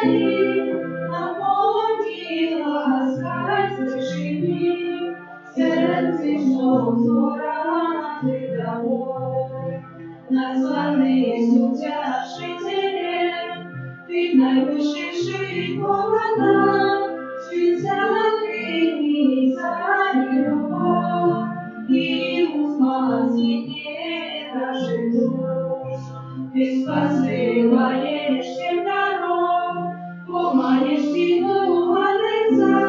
твои, наполнила скоростишими, сердце ждет ради домой. Названный утешителем, ты наивысший города, святыми царь любовь, и у спасения наших душ. Ты спасываешь всех народ, поманишь силу от лица,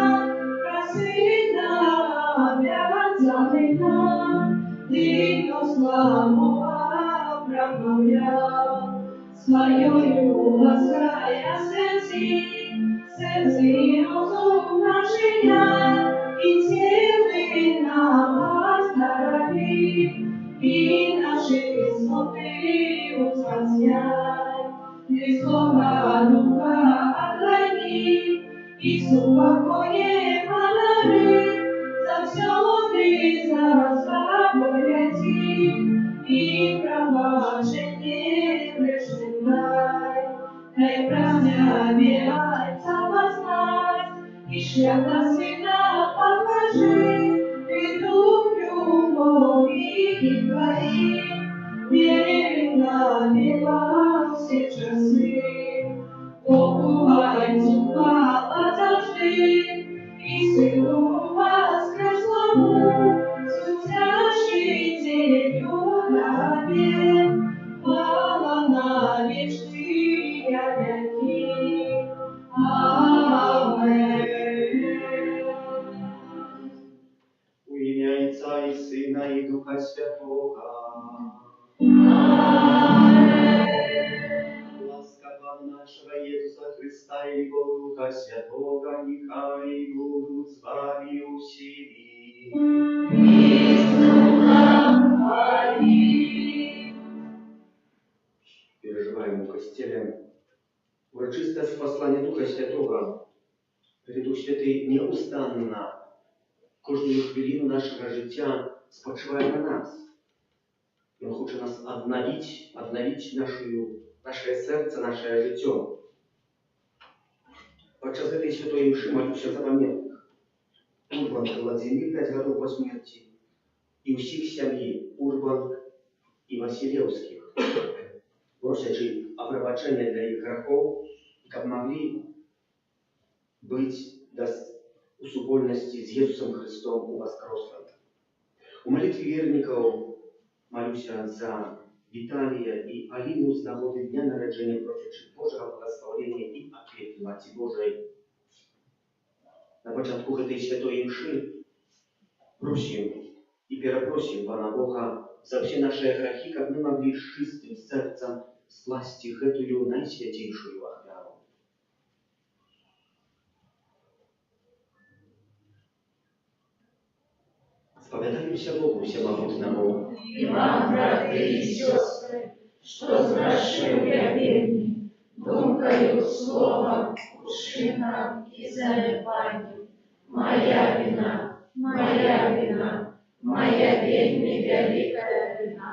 просветно обязанный нам, ты славу промовлял, своею лаская сердце и разум наши я, и телы нам оздорови, и наши смуты устраняй, и слова духа отлони, и спокойнее подари, за все ты за собой веди, и пробажение грешных дай. Дай прославляется познать, и шлях на сына покажи, и дух любви твоей, верно вела все часы. Богу Отцу хвала завжди, и Сыну воскреслому, Утешителю навек, хвала на вечные веки. Аминь. У имя Отца и Сына и Духа Святого. Ласка Бога нашего Иисуса Христа и Бога Духа Святого, нехай будут с вами усилий. И с Духом Твоим. Переживаем у костеля урочистое послання Духа Святого. Дух Святий неустанно кожну хвилину нашого життя спочиває на нас. Він хоче нас обновить наше серце, наше життя. Подчас этой святой мши молюся за пам'ятних. Урбан Владимир 5 років по смерті і усіх сім'ї Урбан і Василевських, просячи о пробачении для их грехов, как могли быть у супольности с Иисусом Христом у воскресленных. У молитве верников молюся за Виталия и Алину с нагоды дня народжения, просячи Божьего благословения и опеки Матери Божией. На початку этой святой мши просим и перепросим Пана Бога за все наши грехи, как мы могли с чистым сердцем сласти эту наисвятейшую охрану. Споведаемся Богу Всемогутному. И вам, братья и сестры, что сгрешил я верни, думкою, словом, ушином и залипанием. Моя вина, моя вельми великая вина.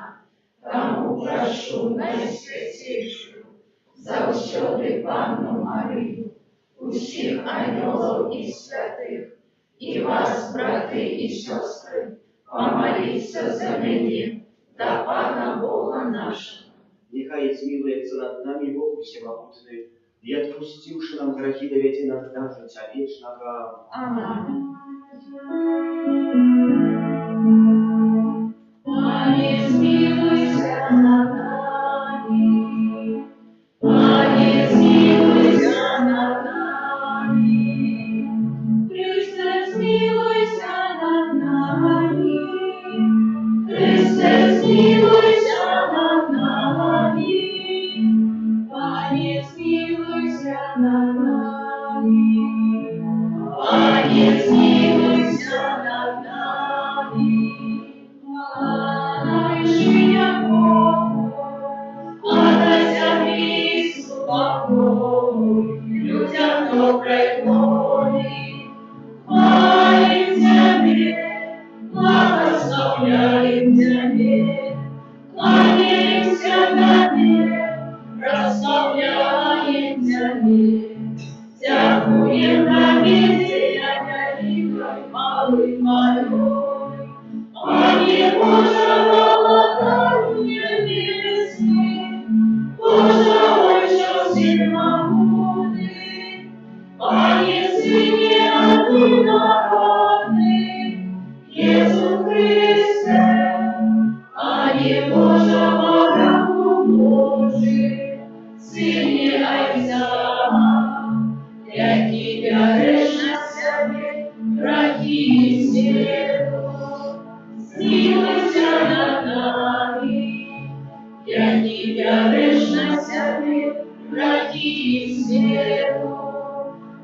Тому прошу наисвятейшую, завсёды Панну Марию, усіх ангелов и святых, и вас, браты и сестры, помолиться за меня, до Пана Бога нашего. Нехай смилуется над нами Бог Всемогутный, и отпустивши нам грехи, доведи нас до життя вечного. Аминь. Пане, смилуйся над нами, Пане, смилуйся над нами, Христе, смилуйся над нами, Христе, смилуйся над нами, Пане, смилуйся над нами, Пане, смилуйся над нами. Рішення Богу, подайся Христу покой, людям доброй волі, хвалим Тебе, благословляем Тебе, кланяемся Тебе, прославляем Тебя. Змінилися дякуєм тобі, зіяння малий малюй. Пані Божа, володарує вісні, Божа, ой, що всіх могутній, Пані сині, а ти народний, Єсу Христе, Пані Божа, ворогу Божий, сині Айза, які грешна себе, враги світу, змилуйся над нами, які грешна себе, враги світу,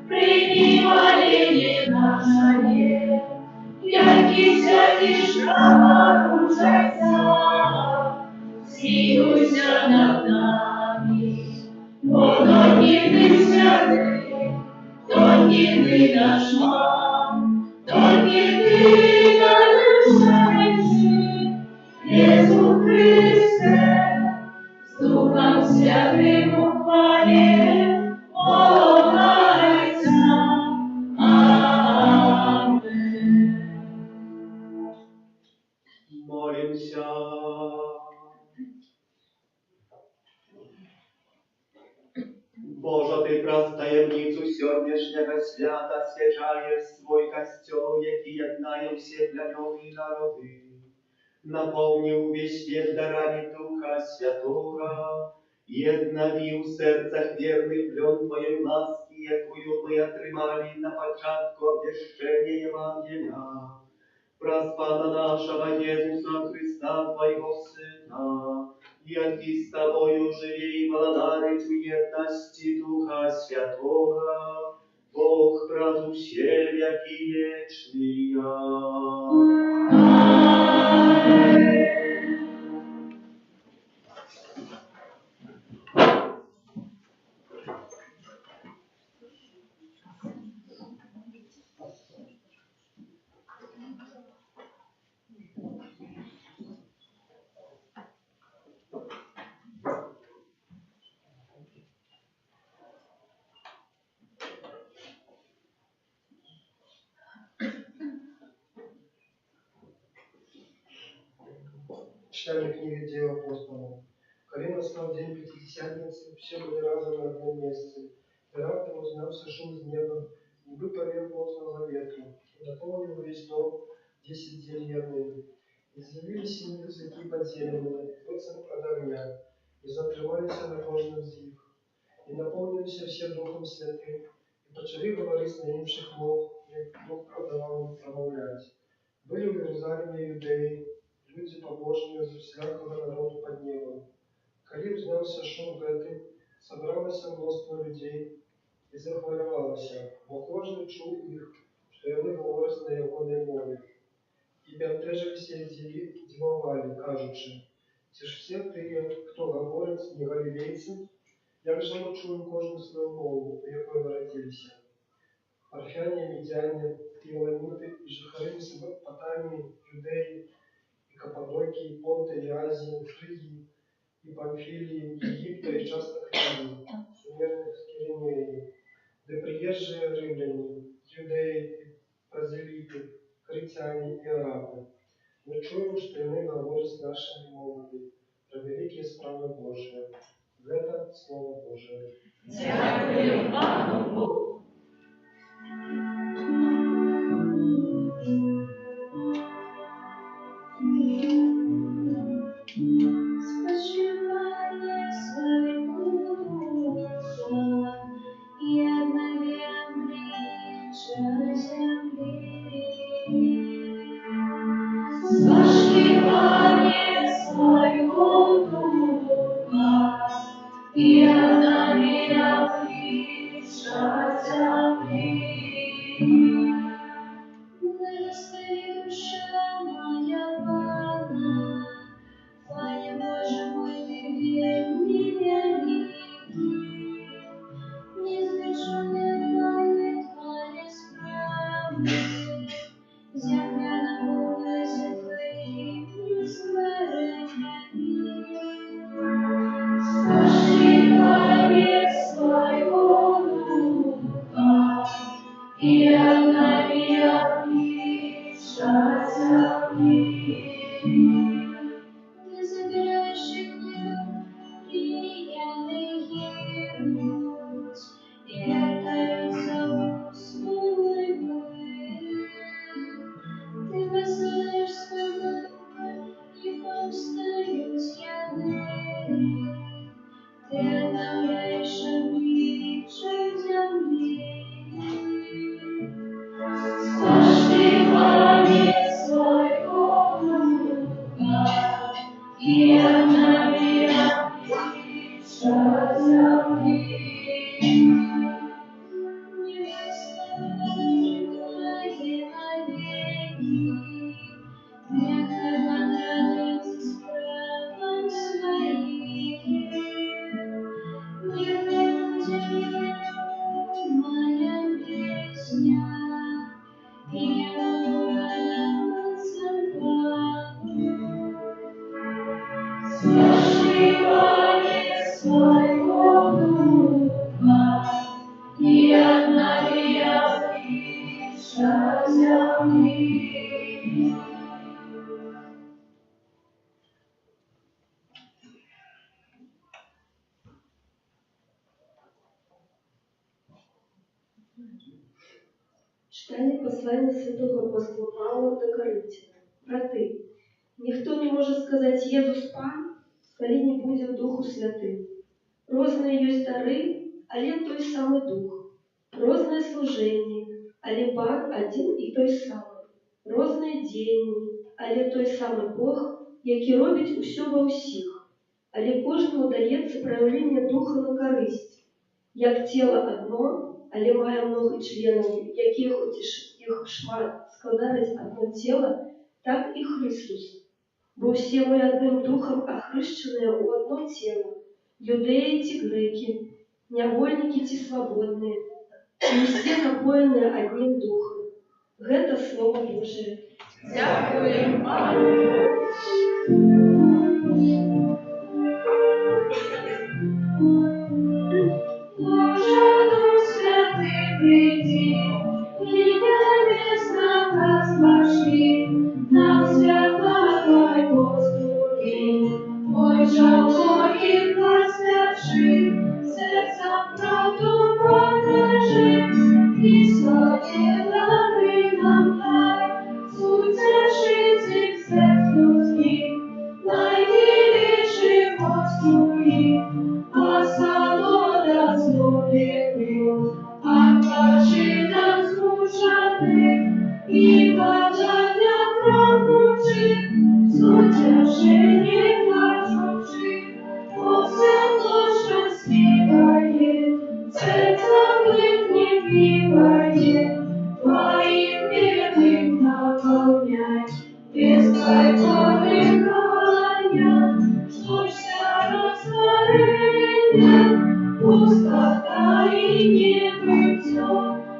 прийми моління наше, які святиш нарушайся, змилуйся над нами, бо тільки ти святий, тільки ти наш мам, тільки ти найвищий, Єсу Христе, з Духом Святим у хвалі, помагайся. Амин. Молимся. Божа, Ty wraz tajemnicu сегодняшнего свята свячаешь свой костел, які єднають всі племена народи. Наповнив весь свет дарами Духа Святого, и обнови в сердцах верных плен Твоей ласки, якую мы отримали на початку обвещения Евангелия. Проспана нашего Иисуса Христа, Твоего Сына, який с Тобою живе и благодарит в едности Духа Святого, Бог правду все веки вечные. Читали книги Дел апостолов. Коли настал день Пятидесятницы, все были разом на одном месте. И раптом узнався шум з неба, ніби повір плотного ветру, и наполнил весь дом, где сидели одни. И з'явились им языки подземные, быцем от огня, и затримались на кожном з них. И наполнились все Духом Святым, и почали говорить на інших мов, як Дух продавал им промовлять. Были в Иерусалиме юдеи, люди побожні з усякого народу під небом. Коли взнявся шум гэтым, собралося множество людей і захвалювалося, бо кожен чув їх, що вони говорять на ягоній мові. І бентежилися і дивували, кажучи, ці ж всі ті, хто говорить, не галілейці, як же ми чуємо кожну свою мову, у якої народилися? Парфяне, медяне, Еламиты и жихари Месопотамии, Юдеи, и Каппадокии, Понта и Азии, Фригии, и Памфилии, Египта и часто Крымии, сумерных Киринеи, да приезжие римляне, Юдеи, Празелиты, Критяне и Арабы. Мы чуем, что иные говорят с нашими мовами про великие справы Божие. В это Слово Божие. Дякую Пану Богу. Спочиває святуха, як нав'язча землі. Спочиває святуха, як нав'язча Ти забираєш їх прияних гірнуть, і вертаються у свої мир. Ти веселиш спини, і повстають яни. Ти обновляєш обличчя землі. Спошли свого Бога, и обновляй обличья земли. Невеста твоя навеки, нехай понравится справам своим. Не будет моя песня, и улыбается правду. Спошли своего духа, и обнови обличья земли. Читання послання святого апостола Павла до Коринтян. Брати, ніхто не може сказати «Єсус Пан», коли не буде в Духу Святим. Розные есть дары, але той самый Дух. Розное служение, але Бог один и той самый. Розные деяния, але той самый Бог, який робить усё во усіх. Але кожному дається проявлення Духа на користь. Як тіло одно, але має много членів, які хоч їх шмат складались одно тіло, так і Христос. Бо всі ми одним Духом охрещені у одно тіло. Юдеи ті греки, невольники ті свободные, и все напоенные одним Духом. Это Слово Божие. Дякуємо Пану. Боже, Дух Святий, прийди, и небесно распаши, нам святла Твой поступи, Твой жалкий посвящи, сердцем правду покажи, и свои дары нам дай, утешитель всех людских, наймилейший поступи, Господа злобливых, отпаши нам скучаных, и подадя правдучи, утешение плачущих, Бог душа счастливое, сердце плыть не Твоим верным наполняй, без Твоего дыхания, ждущся растворения, пустота и небытие,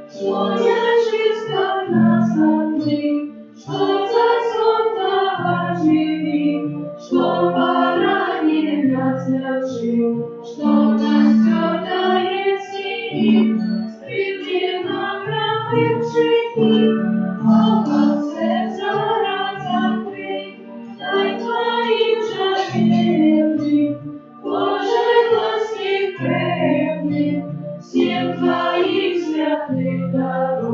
что нечисто нас отри, что засунуто оживи, что поранено свяжи, что настертое сини, скрипнено промывший Бога сердца разоткрый, дай Твоим же верным, Боже, глаз крепким, всем Твоих святых даров.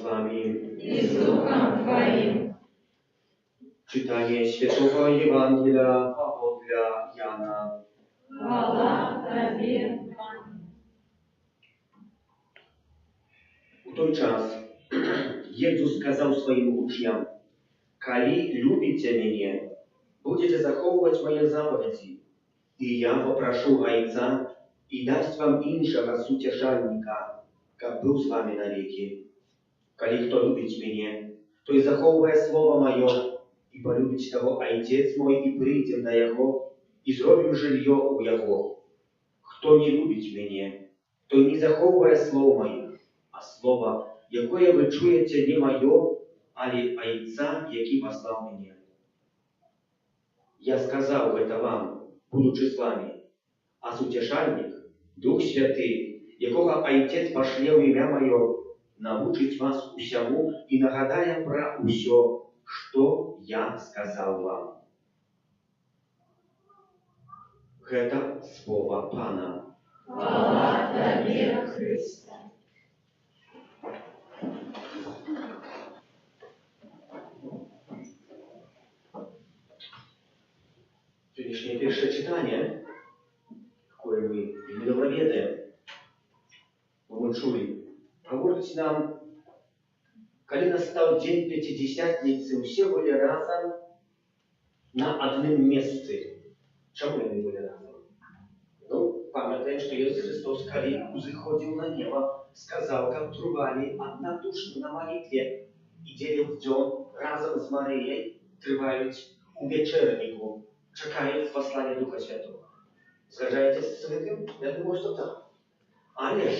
с вами. И с Духом Твоим. Читание Святого Евангелия Павла Яна. Хвала Тебе, Пане. В той час Jezus сказал своим учням: «Коли любите меня, будете заховывать мои заповеди, и я попрошу Отца, и даст вам іншего сутешальника, как был с вами навеки. Коли кто любит меня, то и заховывая слово мое, и полюбить того Отец мой, и придем до Его, и зробим жилье у Его. Кто не любит меня, то не заховывая слово мое, а слово, якое вы чуете, не мое, али Отца, який послал меня. Я сказал это вам, будучи с вами, а сутешальник, Дух Святый, якого Отец пошле в имя мое, научить вас усему и нагадая про все, что я сказал вам». Это слово Пана. Хвала Тебе, Христе. Сьогоднішнє перше читання, яке ми недовідаємо, ми чули, говорить нам, коли настав день П'ятидесятниці, всі були разом на одному місці. Чому вони були разом? Ну, пам'ятаємо, що Ісус Христос, коли узыходил на небо, сказал, как трували однодушно на молитве и делил день разом с Марией, тривають у вечернику, чекають послання Духа Святого. Згаджаєтесь з цим? Я думаю, що так. Але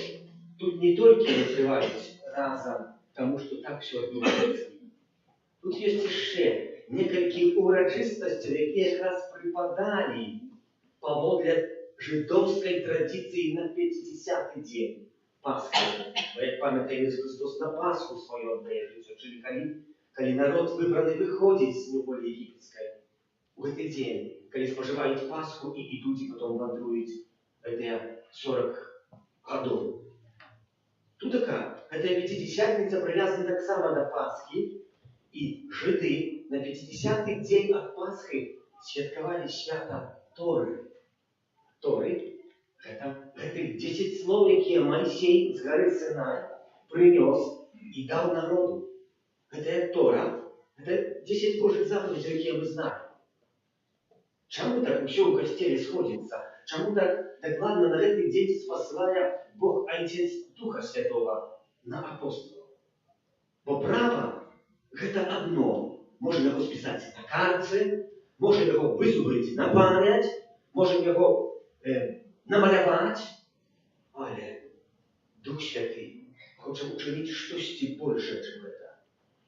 тут не тільки не тривають разом, тому що так все відбувається. Тут є ще некалькі урочистостей, які якраз припадали поводле жидовской традиции на 50-й день Пасхи. Як пам'ятаємо, Ісус Христос на Пасху свою віддає життя, czyli коли народ вибраний виходить з неволі єгипетської, у цей день, коли споживають Пасху і йдуть, і потім вандрують 40 годов. Тут така, ця П'ятидесятниця прив'язана так само до Пасхи, і жиди на 50-й день від Пасхи святкували свято Торы. Торы – это 10 слов, які Моисей з гори Синай принес і дав народу. Это Тора, это 10 Божьих заповедей, які ми знаємо. Чому так все у костеле сходится? Чому так ладно на этот день спасая Бог Отец Духа Святого на апостолов? Бо право – это одно. Можем его списать на карце, можем его вызубрить на память, можем его намалювати, але Дух Святий хоче учинити щось більше, ніж це.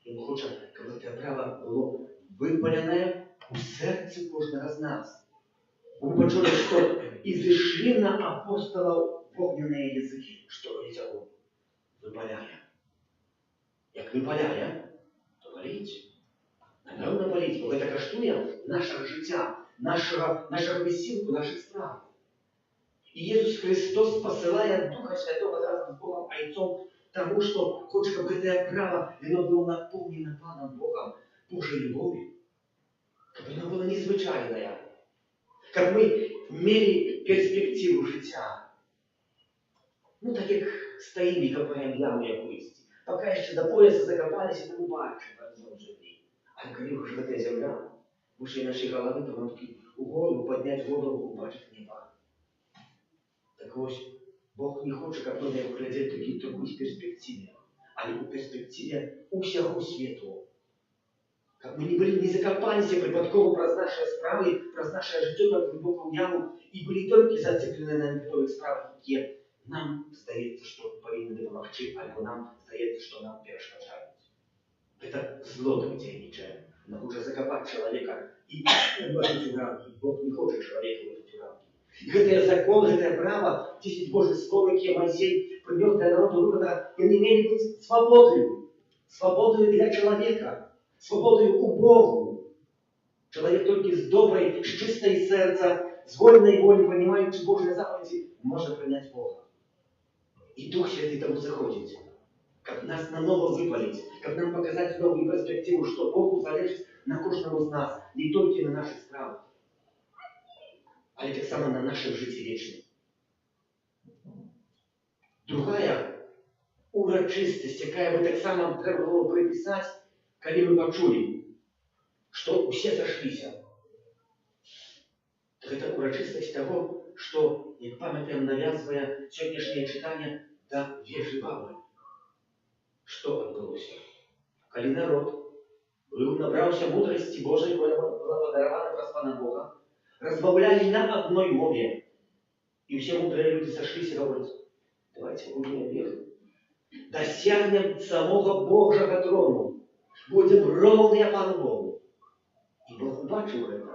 Він хоче, щоб це право було випалене у серці кожного з нас. Ви почули, що і зійшли на апостолів вогняні язики. Що це он? Випаляє. Як випаляє, то паліть. Напевно паліть, бо це коштує нашого життя, нашого весілку, наших справ. И Иисус Христос посылает Духа Святого разом с Богом Отцом тому, что хочет, чтобы это право, оно было наполнено Паном Богом Божьей любовью. Чтобы оно было незвычайное. Как мы имели перспективу життя. Ну, так як стоим и копаем яму якусь. Пока еще до пояса закопались, это мы бачим разом житті. А коли вже эта земля, выше нашей головы, то нам таки у голову поднять голову, убачить небо. Так ось, Бог не хоче, щоб ми гляділи тільки в такій перспективі, але у перспективі усього світу. Как мы не закопались припадково про наши справы, про наше життя так глибоко в яму и были только зацеплены на некоторых справах, які нам здається, що повинні допомогти, або нам здається, що нам перешкоджають. Это зло таємниче. Оно хоче закопати чоловіка і вложити в рамки. Бог не хоче чоловіка вложити в рамки. Гэта закон, гэта право, 10 Божьих слов, які Моисей принес для народу выбора, они имели быть свободою. Свободою для человека. Свободою у Богу. Человек только с доброй, с чистой сердца, с вольной волей, понимающий Божьи заповеди, может принять Бога. И Дух Святый тому заходит. как нас наново выпалить, как нам показать новую перспективу, что Богу залежить на каждому из нас, не только на наших справах, але так само на нашем житті вічному. Другая урочистість, яка би так само треба було приписати, коли ми почули, що усі сошлися. Это урочистость того, что, як пам'ятаємо, нав'язує сьогоднішнє читання до вежі баби. Що відбулося? Коли народ набрався мудрості Божої, яка була подарована праз Пана Бога, розмовляли на одной мове. И все мудрые люди сошлись и говорят: давайте будем вежу. Досягнем самого Божьего трону. Будем ровные Пану Богу. И Бог убачив это.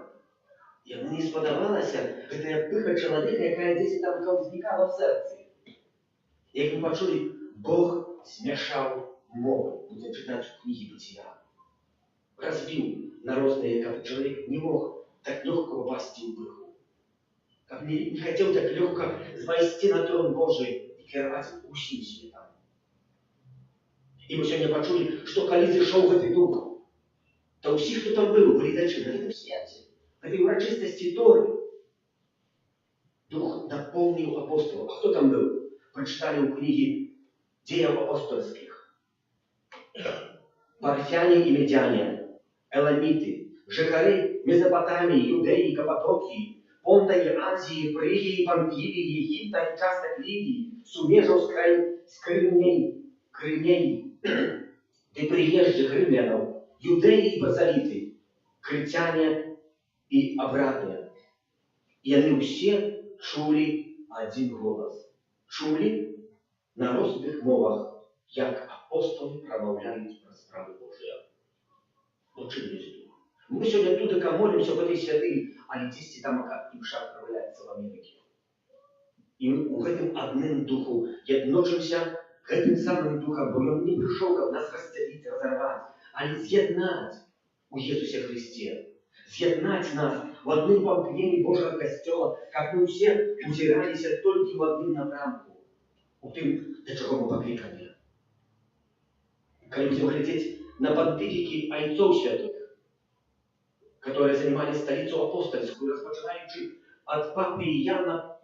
Йому не сподобалася эта пиха чоловіка, яка десь там возникала в серці. Як ми почули, Бог змішав мови. Будемо читати в книге Бытия. Разбил на розные, как человек не мог так легко попасть в пыху. Как не хотел так легко звести на трон Божий и керовать усім світом. И мы сегодня почули, что коли зашел в этот дух, то у всех, кто там был, были дальше на этом свете. В этой урочистости Торы Дух наполнил апостолов. А кто там был? Прочитали у книги Деяв апостольских. Парфяне и медяне, эламиты, жихари Месопотамии, Иудеи, Каппадокии, Понта и Азии, Фригии, Памфилии, Египта и часто Лидии, сумежил с Крымней, и приезжих римлянов, Юдеи и Базалиты, критяне и обратные. И они все чули один голос. Чули на розных мовах, як апостоли промовляют про справу Божию. Очень есть дух. Мы сегодня тут молимся в этой святыне, а не 10 там, как им шаг проявляется в Америке. И мы в этом одном духу jednoczимся этим самым духом, бо он не пришел, как нас разделить, разорвать, а з'єднать у Иисусе Христе. З'єднать нас в одном помплении Божьего Костела, как мы все узирались только в одном напрамку. У тем, до чего мы покликаны. Когда будем глядеть на понтифики айцов святых, которые занимали столицу апостольскую, розпочинаючи от папы Иоанна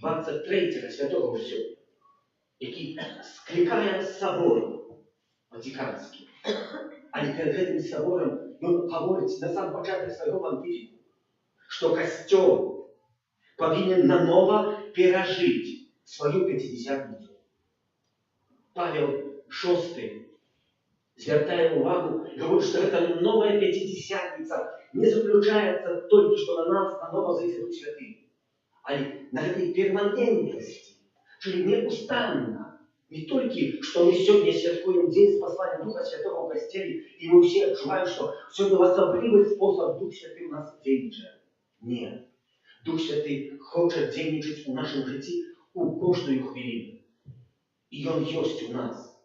23 святого вже сьогодні, який скликає собор Ватиканський. Але перед этим собором він говорить на сам початок своего понтифику, что Костел повинен наново пережить свою Пятидесятницу. Павел VI, звертая увагу, говорит, что эта новая Пятидесятница не заключается только, что на нас наново зайде Дух Святый, а на этой перманентности, czyli неустанно. Не только, что мы сегодня святкуем день спасания Духа Святого в Костеле, и мы все отчуваем, что сегодня в особливый способ Дух Святый у нас действует. Нет. Дух Святый хочет действовать в нашем житті у каждую хвилину. И Он есть у нас.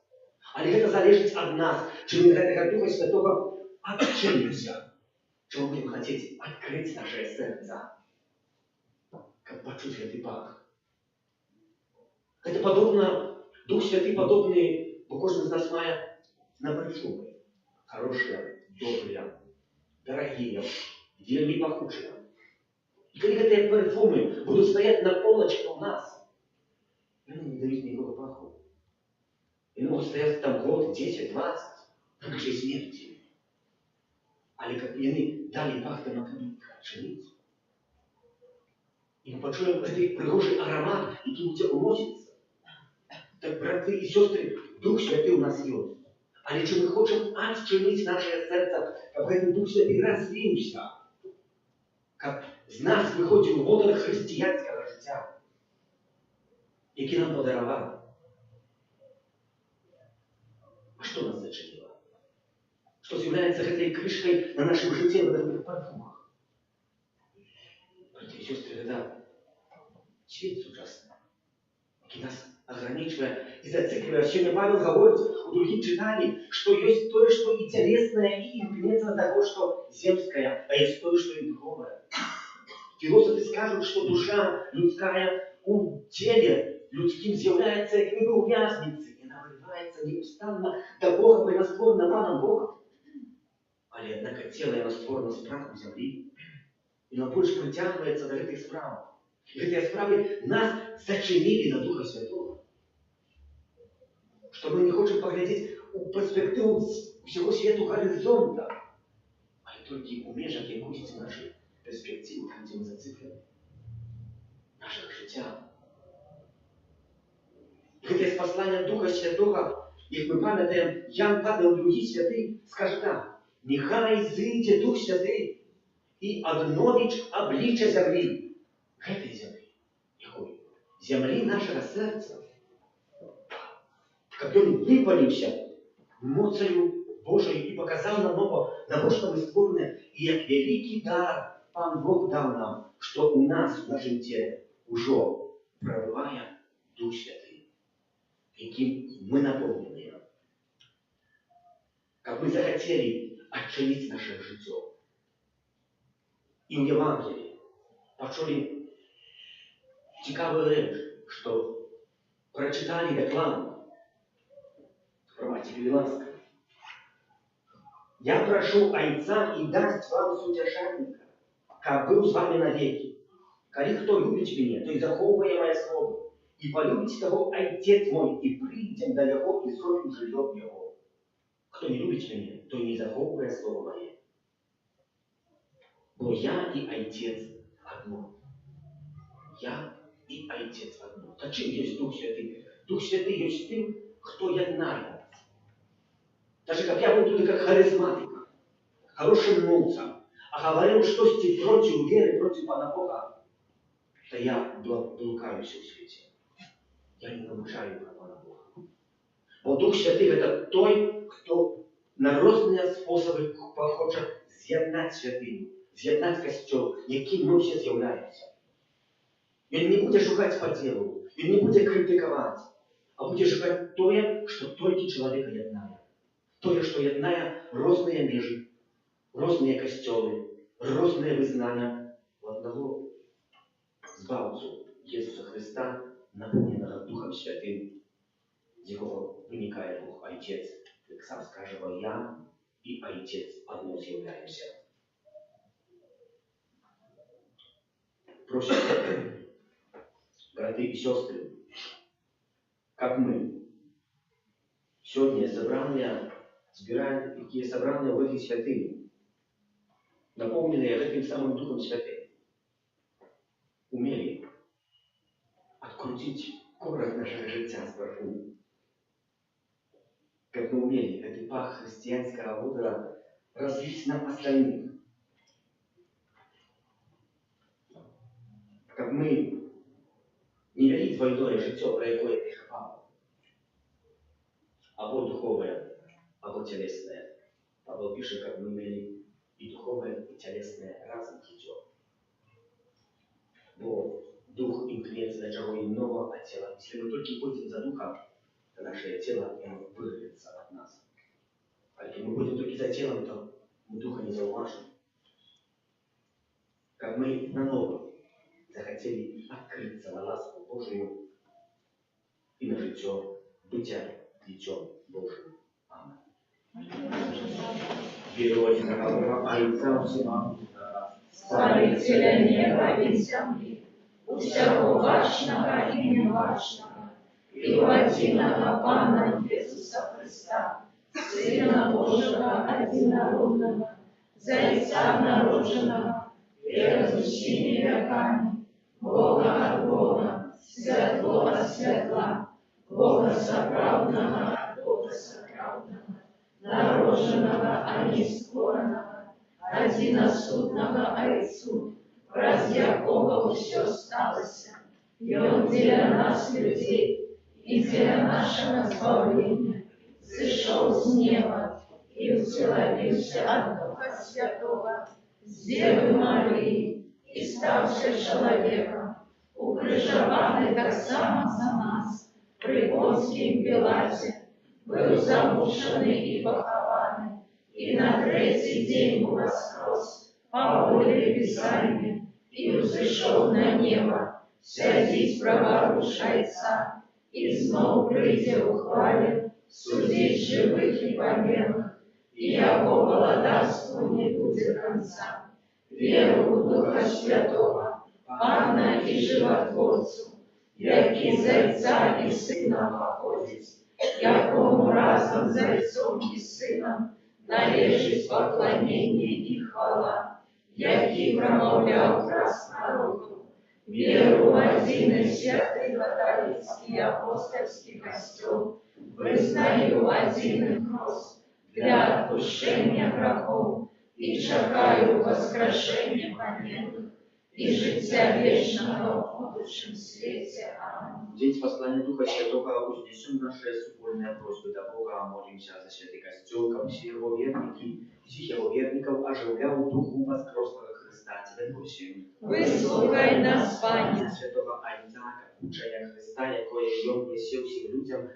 Але это залежит от нас, чи мы этого Духа Святого отчинимся, чи мы будем хотеть открыть наше сердце, как почуть этот пах. Это подобно, Дух Святый подобный, бо кожен из нас має на парфюмы. Хорошие, добрые, дорогие, вельми пахучие. И когда эти парфюмы будут стоять на полочке у нас, они не дают никакого паху. Они могут стоять там год, 10, 20, до нашей смерти. Але как они дали пах, то мы будем хранить. И мы почуем этот пригожий аромат, который у тебя уносится. Так, браты и сестры, Дух Святый у нас есть. Але чи ми хочемо отчинить наше серце, как этот Дух Святый развился, как з нас виходив водар християнського життя, який нам подарував. А что нас зачинило? Что является этой крышкой на нашем житті в этих парфумах? Братья и сестры, это свет ужасный, который нас ограничивая и зацикливая. Сегодня Павел говорит у других читаний, что есть то, что и телесное, и имкнется того, что земское, а есть то, что и духовное. Философы скажут, что душа людская у теле людским является как бы увязнеться и наврывает. притягивается неустанно до Бога, бо яна створена Паном Богом. Але, однако, тело яно створено з праху землі, і воно більш притягується до гэтых справ. І гэтыя справы нас зачинили на Духа Святого. Что мы не хочем поглядеть у перспективу всего свету горизонта, а только у межах якусь нашей перспективы, там, где мы зациклены. Нашего життя. Гэтае з паслання Духа Святого, як мы памятаем, Ян Павел II Святый скажет так: «Нехай зійде Дух Святий і обновить обличчя землі». Гэтай землі. Якої? Землі нашого серця. Как он выпалився моцею Божою і показав нам на що ми створені, і як великий дар Пан Бог дав нам, що у нас, в нашому тілі, уже пробиває Дух Святий, яким ми наповнені. Как мы захотели отчинить наше життя. І у Євангелії почули цікаву річ, що прочитали рекламу. Промайте, ласка. «Я прошу Отца и даст вам сутешальника, как был с вами навеки. Коли кто любит меня, то и заховывая мое слово, и полюбите того Отец мой, и придем до его, и зровем жилье его. Кто не любит меня, то и не заховывая слово мое. Бо я и Отец одно». Я и Отец одно. Та чим есть Дух Святый? Дух Святый есть тем, кто єднає. Даже как я был тут как харизматик, хорошим мудрцем, а говорил что-то против веры, против Пана Бога, то я блукаюсь в свете. Я не получаю про Пана Бога. Бо Дух Святый это той, кто на разные способы хочет з'єднати святыню, з'єднати костюм, яким ми всі з'являємося. Він не буде шукати по ділу, він не буде критикувати, а буде шукати то, що тільки чоловіка єднає. То, що єднає різні межі, різні костюми, різні визнання в одного Збавцю Єсуса Христа, наповненого Духом Святим, з якого виникає Бог Отець, як сам скаже, бо я і Отець одно з'являємося. Просим, браты и сестры, как мы сегодня собираем такие собрания в этой святыне, наполненные этим самым Духом Святым, умели открутить корень нашего життя сверху. Как мы умели этот пах христианского водора разлить на остальных. Как мы не вели двойное життя, про якое пише Павел, або духовное, або телесное. Павел пишет, как мы имели и духовное, и телесное разом життя. Бо дух имкнется до чего иного от тела. Если мы только пойдем за духом, то наше тело вырвется от нас. А если мы будем только за телом, то мы духа не зауважим. Как мы наново захотели открыться на ласку Божию и на життя, бытия Дитем Божьим. Аминь. Переводим на Бога, Отца всего, Створителя неба и земли, у всякого вашного ім'я вашого, і у одиного Пана Иисуса Христа, Сына Божьего одинородного, за Отца народженного, вера с всеми веками, Бога от Бога, святло от святла, Бога соправдного от Бога соправдного, народженного, а не скоренного, одиносудного Отцу, раз якого все сталося, и Он для нас, людей, и для нашего избавления, сошел с неба и уселился от Духа Святого, с Девы Марии, и ставший человеком, укрыжованный так само за нас, при Понтским Пилате, был замученный и похованный, и на третий день воскрес по воле Писания, и взошел на небо, сядить праворуч Отца, и снова придя в хвале, судить живых и померлых, и яко володарству не будет конца. Веру в Духа Святого, Пана и Животворцу, яки Зайца и Сына походит, якому разом Зайцом и Сыном належит поклонение и хвала, яки промовлял раз народу, веру в один и святый католический апостольский костел, вызнаю один и крос для отпущения грехов и чекаю воскрешения померлых и життя вечного в будущем свете. Аминь. В день послания Духа Святого вознесем наши супольные просьбы до Бога, молимся за святый костел, как все его верники, всех его верников оживлял Духу воскресного Христа. Тебе просим. Выслухай нас, Пане. Святого Айзака, учения Христа, якое ем несел всем людям,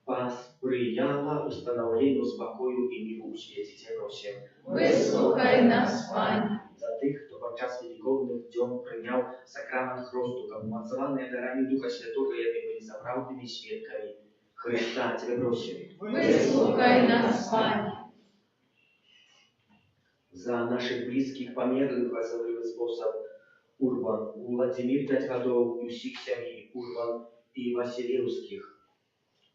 посприяла установлению спокою и миру в свете. Тебе просим. Выслухай нас, Пане. За tych, kto podczas wielkowych dzień przyjął sakrament chrztu, как umocowany darami Ducha Świętego, jakby byli zaprawdymi świadkami Chrysta. Ciebie prosimy. Выслухай нас, Пане. За наших близких померлых в особливий спосіб Урбан, Владимир 5 годов, и всіх сім'ї Урбан и Василевских.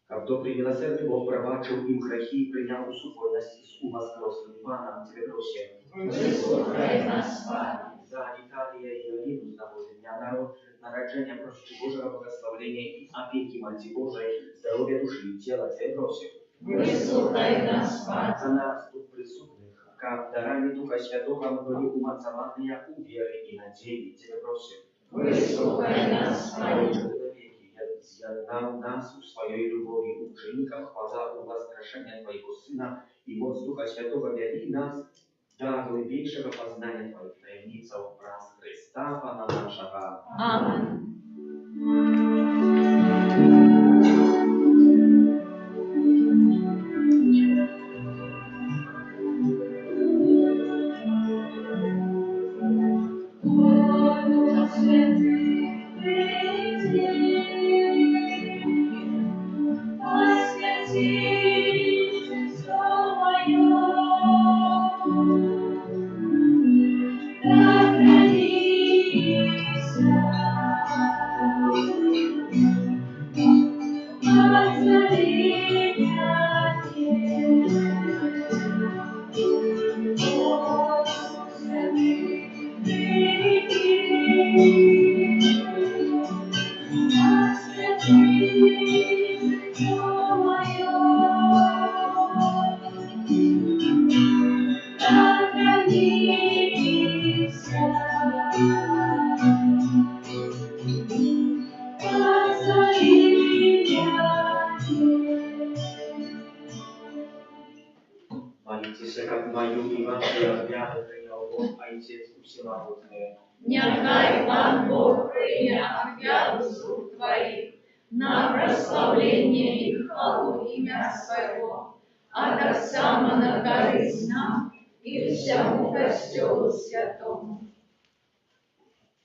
Как добрый милосердный Бог пробачил им грехи и принял усупольность с воскресным Паном. Тебе просим. Выслухай нас, Пане. За Виталия и Алину с того же дня народжения просим Божьего благословения и опеки Матери Божией, здоровья души и тела. Тебе просим. Выслухай нас, Пане. За нас тут присутных, как дарами Духа Святого мы были умацованы у веры и надежды. Тебе просим. Выслухай нас, Пане. З'єднав нас у своей любови ученикам, хвала у воскрешения Твоего Сына и моц Духа Святого вели нас до глубейшего познания Твоих таємниць образ Христа, Пана нашего. Аминь. Молитесь, как мою и вашу обряды принял Бог, Отец Всемогутный. Нехай Пан Бог прийме обряду з рук Твоих на прославление и хвалу имя Своего, а так само на користь нам и всему костелу святому.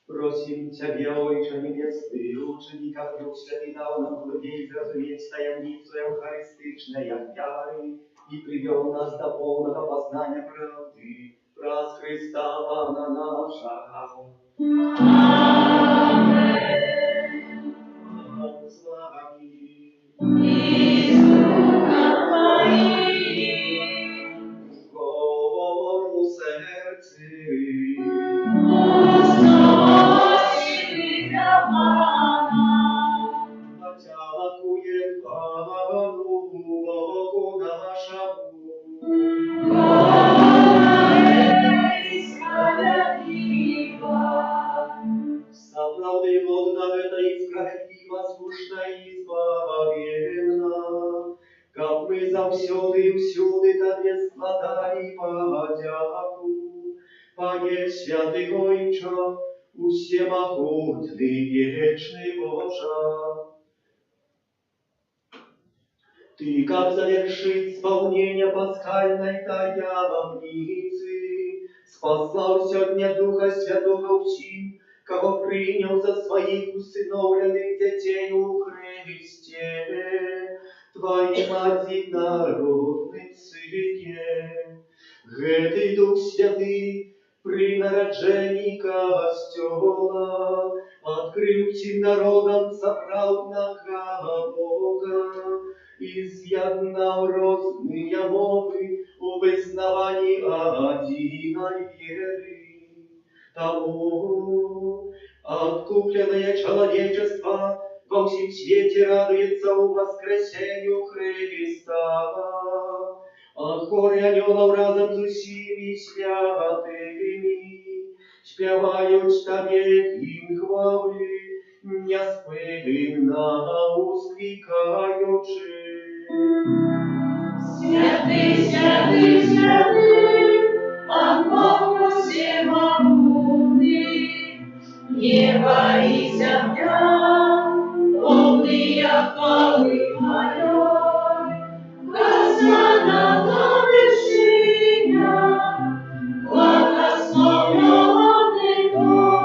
Просим Тебя, Ojcze Niebiesny, uczyni, jak Duch Święty dał nam ludziom zrozumieć tajemnicę eucharystycznej wiary i привел нас до полного познания правды про Христа Пана нашего. Amen. Бог с вами. И с Духом Твоим. Говору сердце. Подякуем Пану Богу нашему. Заправды водна эта и справедлива, слушна и избавленна, как мы завсёды и всюди Тебе складали подяку. Panie Święty Ojcze, Всемогутny, Wieczny Boże. Ты, как завершить исполнение пасхальной таямницы, спасал сегодня Духа Святого всем, кого принял за своих усыновленных детей у Христе. Твоим одинародным Сыне. Гэтый Дух Святый при нараджении костёла открыл всем народам сапраўднага Бога и з'яднаў розныя мовы у вызнавании одиной веры. Тому откупленное человечество во всем свете радуется у воскресению Христа. А хоры анёлов разом з усіми святими співають Тебе гімн хвали, неспинно ускликаючи. Святый, святый, святый, от Бога всемогутный, небо и земля, полные хвалы Твоей. Госана на вершинах, благословенный Бог,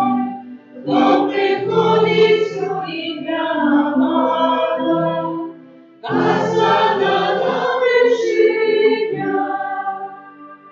кто приходит с имя Бога. Госана на вершинах.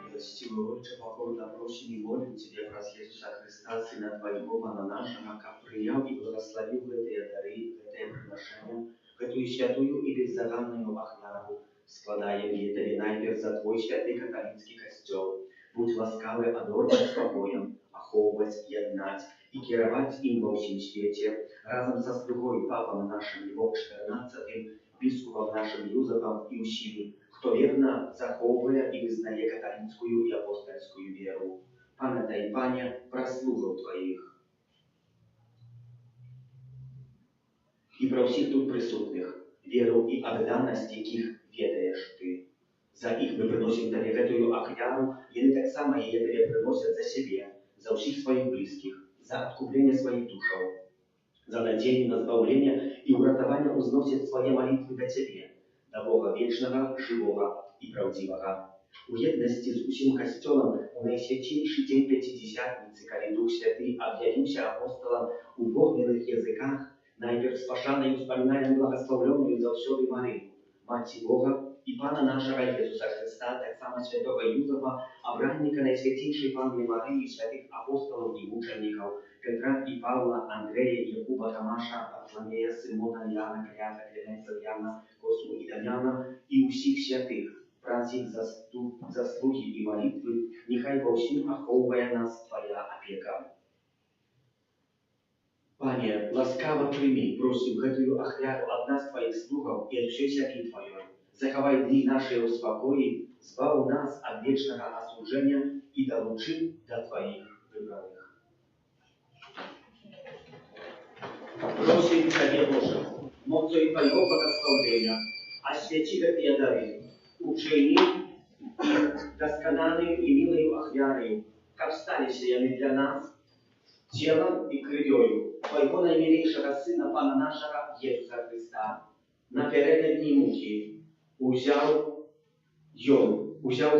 Милостивый Отче, покорно просим и молим Тебя, праз Иисуса Христа, Сына Твоего, Пана нашего, как приял и благословил эти дары, это приношение, эту святую и беззаганную охрану, складаем ей Тебе найперв за Твой святый католицкий костел. Будь ласкавый одорвать спокоем, оховывать, яднать и кировать им во всем свете, разом со слугой Папом нашим Львом XIV, бискупом нашим Юзефом и усими, кто верно заховывая и вызнає католицкую и апостольскую веру. Памятай, Пане, про слугов Твоих. И про всех тут присутных, веру и отданность, яких ведаешь Ты. За их мы приносим Тебе эту охрану, и они так само и Тебе приносят за себе, за всех своих близких, за откупление своих душов, за надежду на избавление и уратование узносят свои молитвы до Тебе, до Бога вечного, живого и правдивого. У едности с усим костелом у наисвятейший день Пятидесятницы, когда Дух Святый объявился апостолам у огненных языках, найперв спашанной вспоминаем благословленную за всёды Марию, Мать Бога и Пана нашего Иисуса Христа, так само святого Юзефа, обранника наисвятейшей Панны Марии, святых апостолов и мучеников, Петра и Павла, Андрея, Якуба, Тамаша, Варфоломея, Симона, Яна, Клята, Клеменца, Яна, Косму и Дамьяна, и у всех святых, праз их заслуги и молитвы, нехай во всем оховывая нас Твоя опека. Пане, ласкаво прими, просим эту охрану от нас, Твоих слугов, и от всей семьи Твоей. Заховай дни наши в спокое, збав нас от вечного осуждения и долучи до Твоих выбранных. Просим Тебе, Боже, мocą Твоего благословения, освети эти дары, учини их доскональную и милую охрану, как стали сиями для нас, телом и кровью Твоего наимилейшего Сына, Пана нашего Иисуса Христа, на передней муки, взял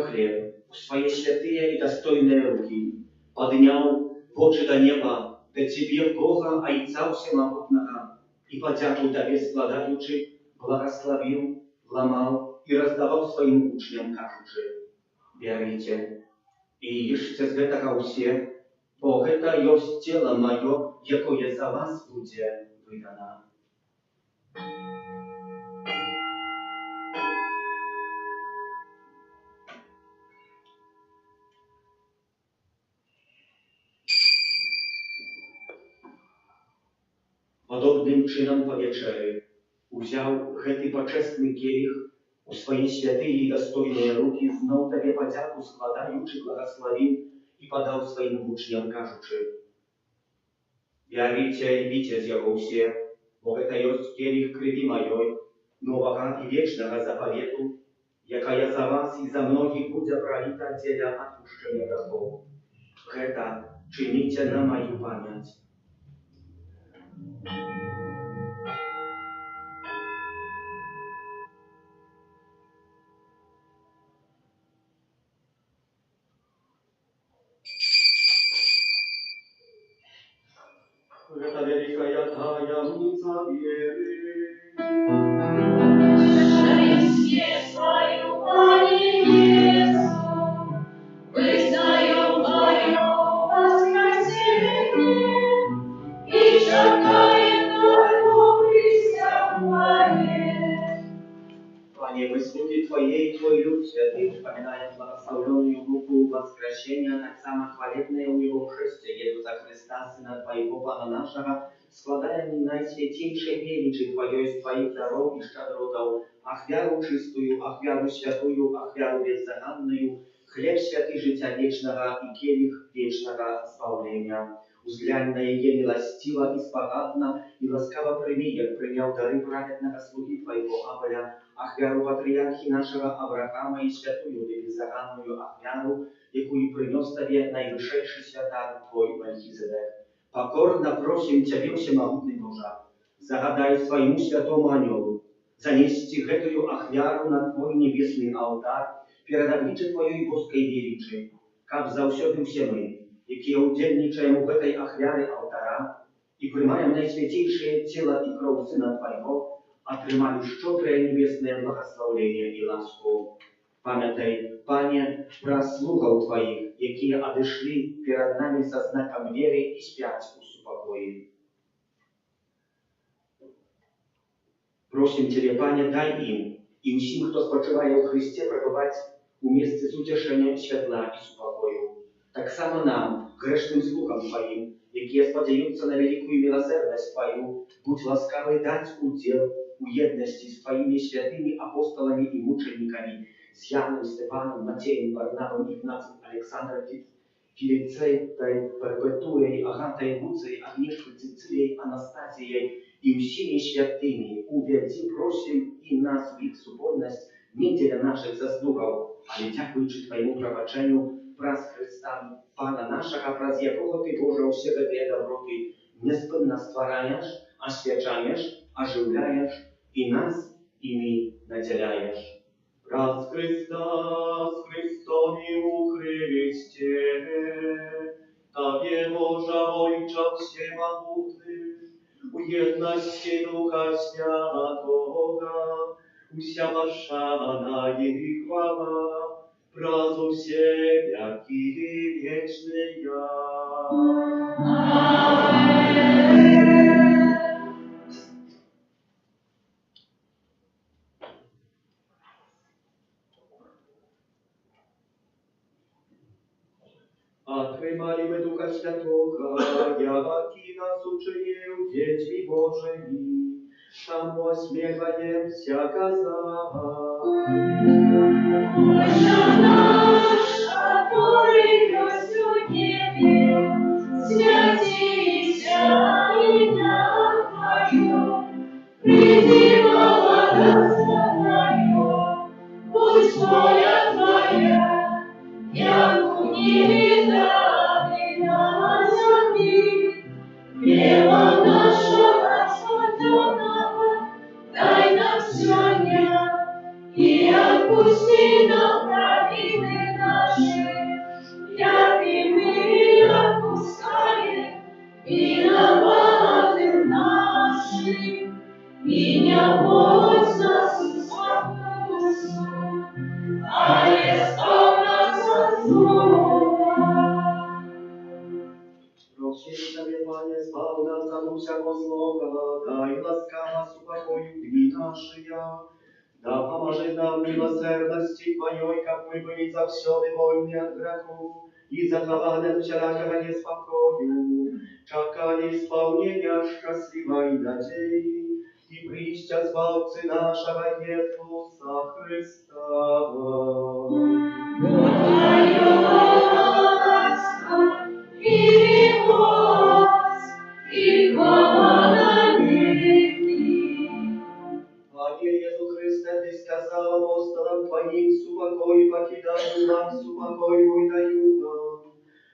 хлеб в свои святые и достойные руки, поднял в очи до неба, до Тебе, Бога, Отца Всемогутного, и подяку Тебе складаючи, благословил, ломал и раздавал своим учням, кажучи: «Берите и ешьте з гэтага ўсе, бо гэта ёсць тело Мое, якое за вас будзе выдано». Podobnym czynom po wieczery wziął гэты poczesny kielich u swoje święte i dostojne ruki, znów Tobie podziaku składaючи, błogosławił i podał swoim uczniom, кажучи: «Бярите и пейте з яго ўсе, бо гэта ёсць келих крыві маёй, новага і вечнага заповету, якая за вас і за многіх будзе проліта дзеля адпушчэння грахоў. Гэта чыніце на маю памяць». Это великая таямница веры. Твой люд святый, вспоминая благословленную руку воскресения, так само хвалебное у Него шествие Иисуса Христа, Сына Твоего, Пана нашего, складаем наисвятейшей величи Твоей из Твоих даров и щедротов, ахвяру чистую, ахвяру святую, ахвяру беззаганную, хлеб святый життя вечного и келих вечного избавления. Узглянь на ее милостиво и спогадно, и ласкаво прими, як принял дары праведного слуги Твоего Авеля, ахвяру патриархи нашего Авраама и святую и беззаганную ахвяру, якую принес Тебе наивысшейший святар Твой Мельхизедек. Покорно просим Тебя, всемогутный Боже, загадай своему святому анелу, занести гэтую ахвяру на Твой небесный алтарь, перед обличием Твоей боской величи, как заўсёды все мы, якія удзельнічаем у гэтай ахвяры алтара і прымаем найсвяцейшае цела і кроў Сына Твайго, атрымалі шчодрае небеснае благословение і ласку. Памятай, Пане, пра слугаў Тваіх, якія адышлі перад намі са знакам веры і спяць у супакоі. Просім Цябе, Пане, дай ім і ўсім, хто спачывае ў Христе, прабываць у месцы суцешэння святла і супакою. Так само нам, грешным слухам Твоим, якія спадзяюцца на великую милосердность Твою, будь ласкавый дать удел у едности с Твоими святыми апостолами и мучениками, с Яном, Степаном, Матеем, Варнавом, Игнацием, Александром, Филицей, Перпетуей, Агатой, Гуцей, Агнешкой, Цицилией, Анастасией и всеми святыми. Уведи, просим и нас в их субботность, не для наших заслугов, але дякуючи Твоему правочению, праз Христа, Пана нашего, праз якого Ты, Боже, все гэтыя доброты неспынно ствараешь, освячаешь, оживляешь и нас ими наделяешь. Праз Христа, с Христом у Христе, Тебе, Боже, Ojcze Всемогутный, у едности Духа Святого, уся ваша и хвала, Празу все веки вечные. Отрымали мы Духа Святого, яки нас учинил детьми Божьими, тому осмегаемся казать. Отче наш, который в небе, святися имя Твое, приди благодатство Твое, будь воля Твоя, як у небе, так и на земле. Хлеба нашего ежедневного дай нам сегодня, и отпусти нам провины наши, як и мы отпускаем виноватым нашим, и не вводь нас в искушение, але избавь нас от злого. Просим Тебе, Пане, избав нас от всякого злого, дай ласкаво супокою дни наши, да поможи нам милосердности Твоей, как мы были завсёды вольны от греху и захованы от всякого неспокою, чакали исполнения счастливой надеи и прища Збавцы нашего Иисуса Христа. Твоя ласка и милость, и хвала на веки. Пане Иисус Христе, Ты сказал апостолам Твоим, супокой покидаю вам, супокой мой даю вам.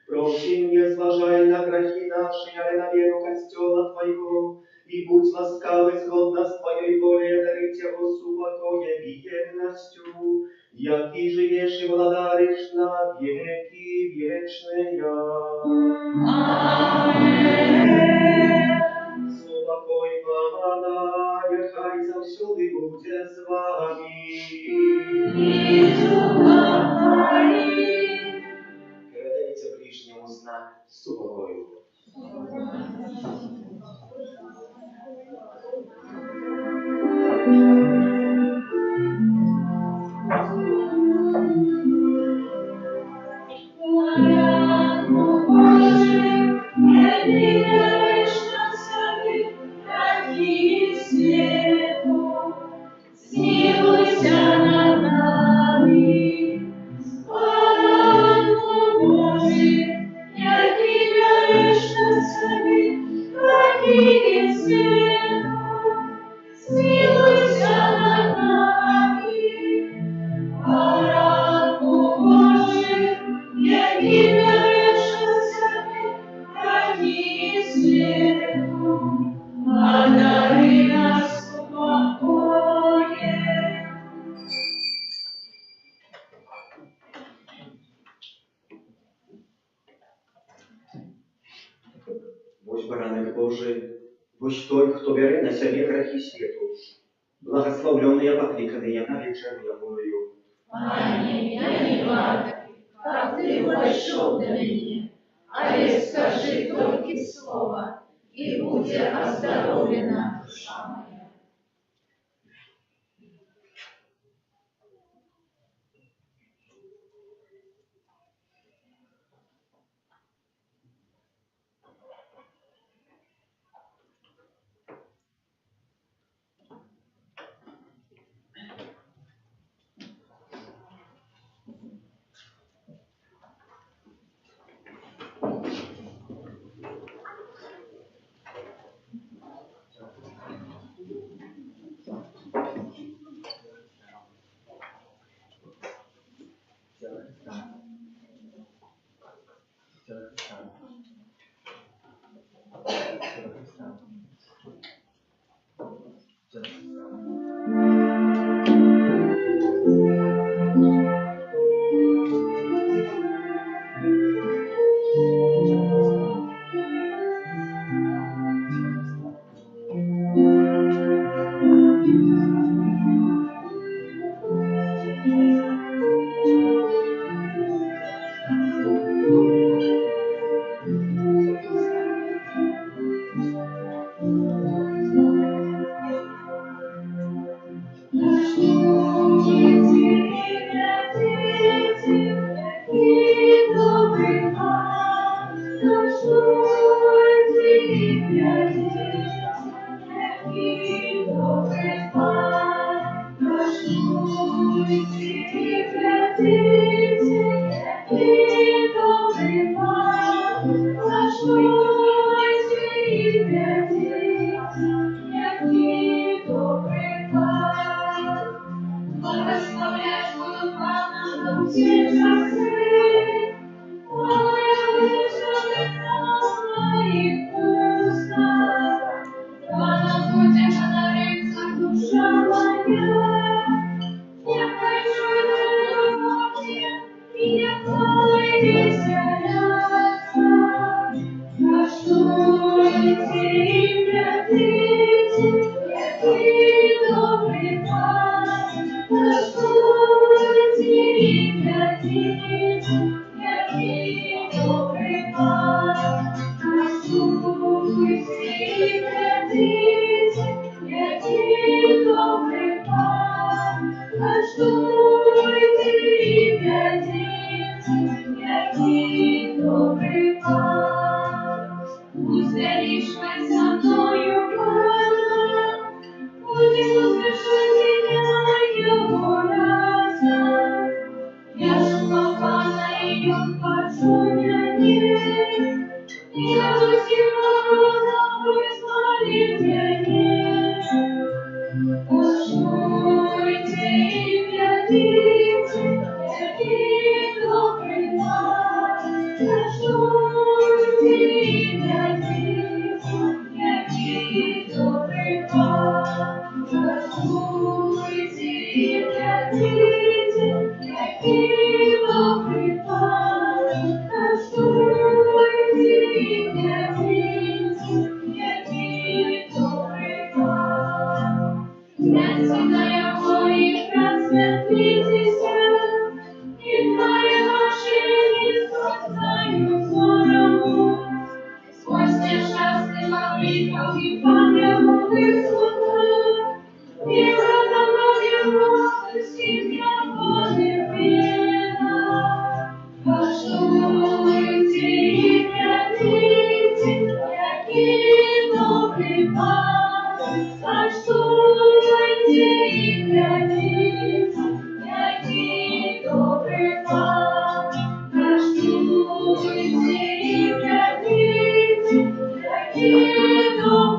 Просим, не зважай на грехи наши, але на веру костела Твоего, и будь ласкавый згодно с Твоей волей дарить его супокоем и едностью, яки живешь и владаришь на веки вечные. Аминь. Супокой Пана, нехай завсёды буде з вами. И духа Твоим. Передайте ближнему знак супокою. Thank you. книги света, смилуйся над нами, Парадку Божий, який нарешився раді світу, а дари нас упокоє. Ось бараник Божий, ось той, хто бере на себе грехи світу. Благословленные покликанные на вечеру Ягою. Пане, я не варта, как ты вошел до меня, а лишь скажи только слово, и будет оздоровлена душа моя. Благословляешь буду Пана на все часы, моя душа прекрасна и вкусна. Пана будет подариться душа моя, я хочу на ночи, и я твой веселятся. Прошу идти и глядите, какие добрый Пан. Прослушайте и глядите, какие добрый Пан. Прослушайте и глядите, какие добрый Пан. Прослушайте и глядите, какие добрый Пан. Пусть величается мною Пан, будет услышать меня его глаза. Я жила Пана, и он почул меня. Я усилила глаза, будет меня. Послушайте и глядите, какие добрый Пан. Послушайте и глядите, какие добрый Пан. Послушайте и глядите, какие добрый Пан. Послушайте и глядите, какие добрый Пан. Святая Божия, просветлитесь, и твои наши не взором. Сквозь несчастный мавриков и памятных судов, и родом его семья полюбила. Послушайте и глядите, какие добрый Пан. Послушайте и глядите, какие добрый Пан. Послушайте и глядите, какие добрый Пан.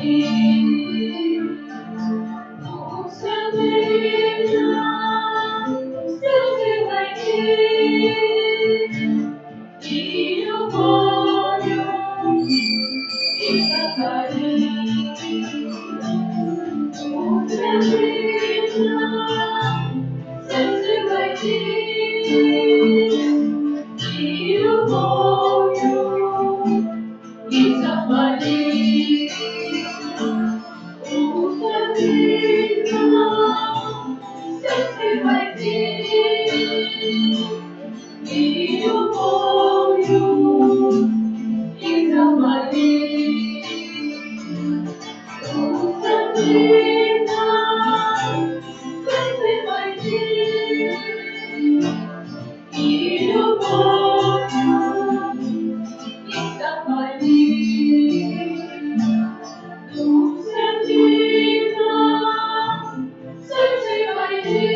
води. Дух Святый нам в сердце войди, и любовью и сотвори. Дух Святый нам в сердце войди, и любовью и сотвори. Дух Святый нам в сердце войди, и любовью и сотвори. Дух Святый нам в сердце войди, и любовью и сотвори. Дух Святый нам в сердце войди,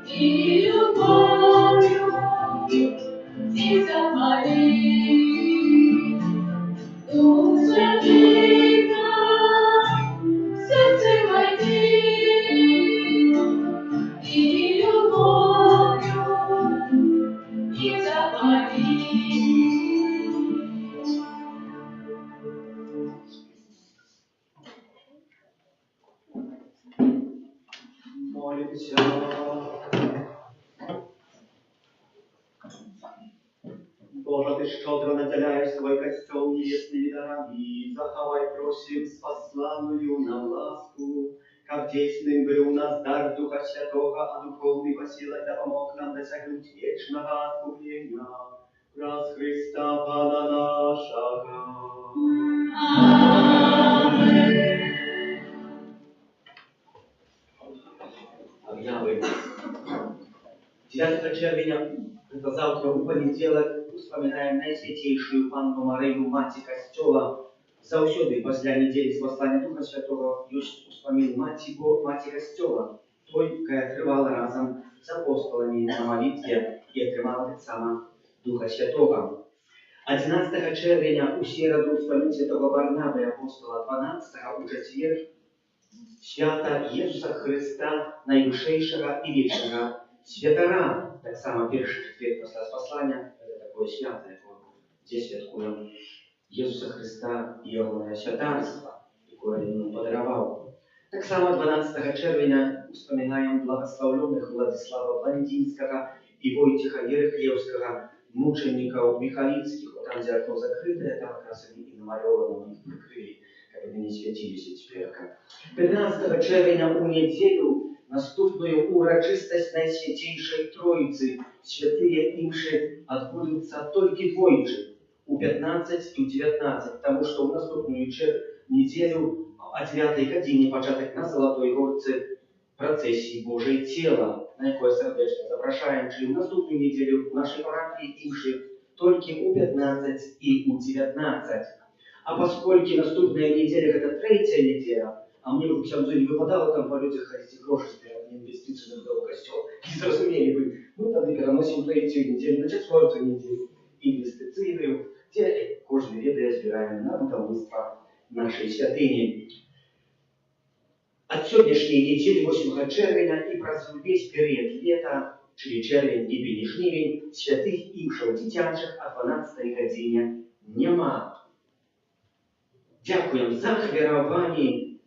и любовью и сотвори. Дух Святый нам в сердце войди, и любовью и сотвори. Молимся. Боже, Ты щедро наделяешь свой костел небесными дарами, заховай, просим, спасланную нам ласку, как действенным был у нас дар Духа Святого, а духовный посилок да помог нам досягнуть вечного откупления. Раз Христа Пана нашего. Объявы. 9 червня, это завтра в понеділок, вспоминаем Найсвятейшую Панну Марию, Маті Костела. Заўсёды пасля недели спаслания Духа Святого ёсць успомин Маті Костела, той, якая трывала разом с апостолами на молитве и атрымала таксама Духа Святого. 11 червня у середу вспомин святого Барнабы апостола, 12 у четверг свята Иисуса Христа, найвышейшего и вечного святара. Так само первый четверг после спаслания, это такое святое, где святкуем Иисуса Христа и Его святарство, которое Ему подаровал. Так само 12 червня вспоминаем благословленных Владислава Блондинского и Войтиха Ерехлевского, мучеников Михалинских, вот там, где окно закрытое, там как раз они и намалеваны, у них прикрыли, как они не светились теперь. 15 червня у неделю наступную урочистость Найсвятейшей Троицы, святые имши отбудутся только двойче, у 15 и у 19, потому что в наступную неделю о 9 године початок на Золотой Горце процессии Божие Тело, на якое сердечно запрошаем, в наступную неделю в нашей парафии имши только у 15 и у 19. А поскольку наступная неделя это третья неделя, а мне бы ksiądzu не выпадало там по людях ходить гроши збирать на инвестиции на костел, не зразумели бы, мы тогда переносим третью неделю на четвертую неделю инвестицийную, где кожный ведая збираем на будовництво нашей святыни. От сегодняшней недели 8 червня и праз весь период лета, czyli червень і жнивень, святых іншого дитячих о 12 године нема. Дякуем за хвіраванні,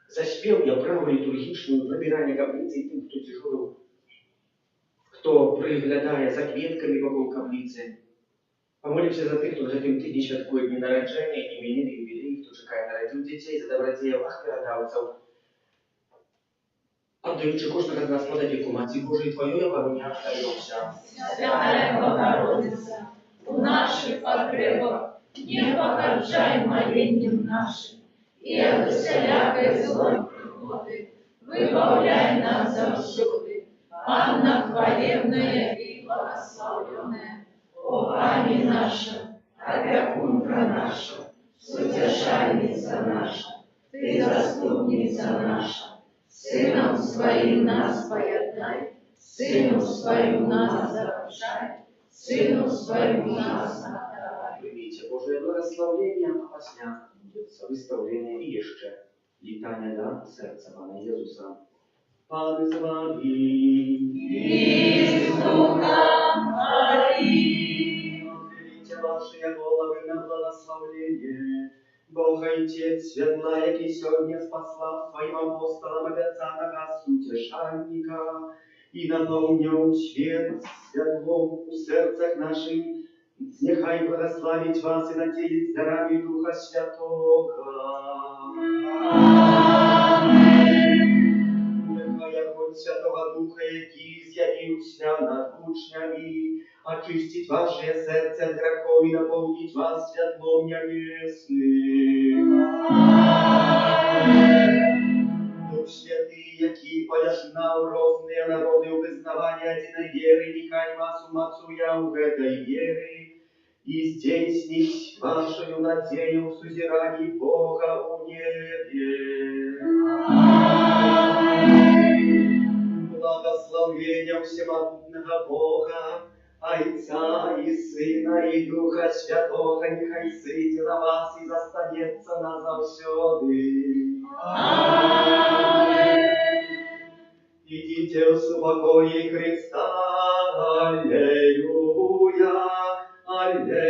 за спів і оправу літургічну, набирання каплиці і тим, хто дежурив, хто приглядає за квітками вокруг каплиці. Помолимся за тих, хто вже тим тижні святкує дні народження, іменини, юбілеї, хто чекає народів дітей, за добродіїв, ахвірадавців. Отдаючи кожного з нас подати Маті Божої Твоєї обороня, даємося. Святая Богородица, у наших потребах не погорчай молением нашим, и от всякой злой приходы выбавляй нас завсюды. Анна хвалебная и благословенная, о Пани наша, опекунка наша, утешальница наша, Ты заступница наша, Сыном Своим нас поедай, Сыну Своим нас заручай, Сыну Своим нас отдавай. Примите Божие благословение, а после будет выставление и еще летание до сердца Пана Иисуса. Pan z wami. I z duchem Твоим. Отведите ваши головы на благословение. Бога и Отец светла, який сегодня спасла своим апостолам обязанного утешальника и наполнил свет светлом в сердцах наших. Нехай благословить вас и наделить дарами Духа Святого. Нехай огонь Святого Духа, який з'явився над учнями, очистить ваше серце от грехов и наполнить вас святлом небесным. Дух Святый, який пояснал разные народы у вызнавания единой веры, нехай вас умацуя в этой вере, и здесь вашою надею в сузирании Бога у небе. Благословения всемогутного Бога, Отца и Сына и Духа Святого, нехай сидит на вас и застанется назавсёды. Идите в спокое Христа, аллилуйя, аллилуйя.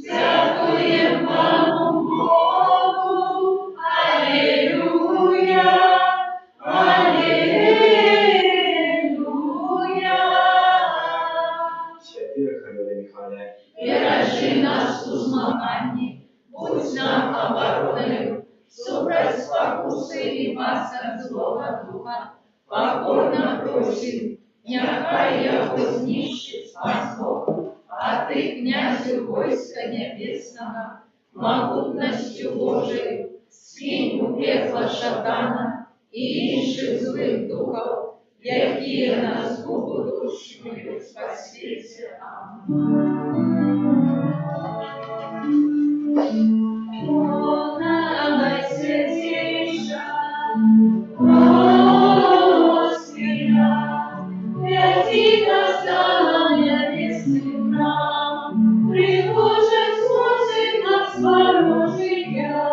Дякуем Пану Богу, аллилуйя, аллилуйя. Святые Христе Михайле, Бережи нас у змаганні, будь нам обороною, супроть спокуси і масок злого духа, покорно просим, нехай його знищить спас Бог, а ты, князю войска небесного, могутностью Божией, скинь у пекла шатана и інших злых духов, які на згубу душ мою спасіться. Вона святіша, Господа, святіта стала небесным храмом, прихожих спосіб нас ворожия,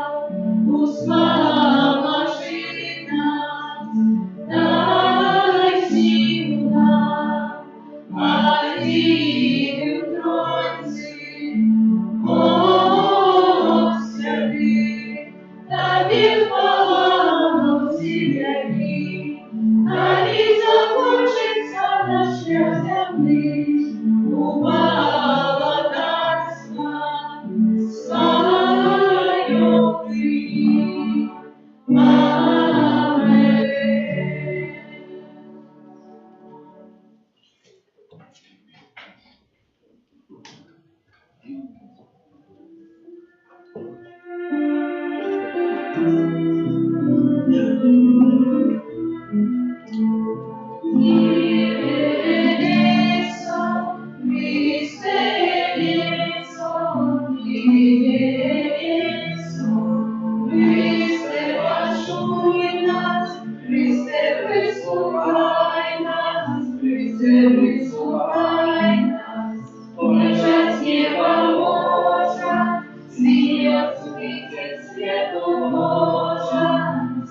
уславаши нас, дай силу нам, один в Троице, Бог святый, Тобі хвала вселяй, тобі захочеться наш шлях земний, упала царства, свою прийми. Аминь.